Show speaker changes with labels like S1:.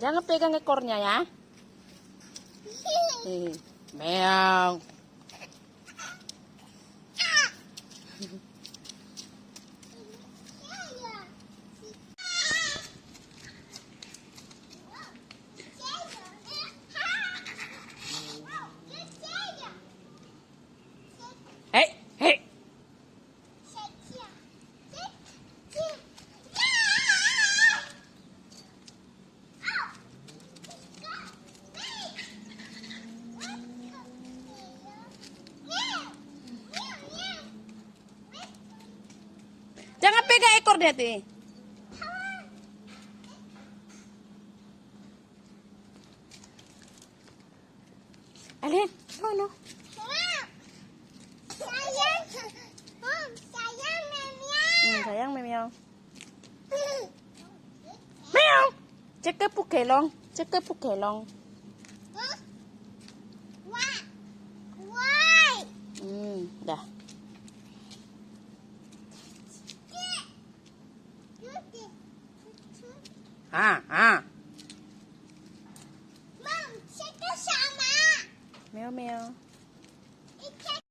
S1: Jangan pegang ekornya ya. Meow. Hei, hei. Jangan pegang ekor dia tuh. Alin, no. Sayang meow. Meow. Cek ke pukelong, cek ke pukelong. Dah. Ah.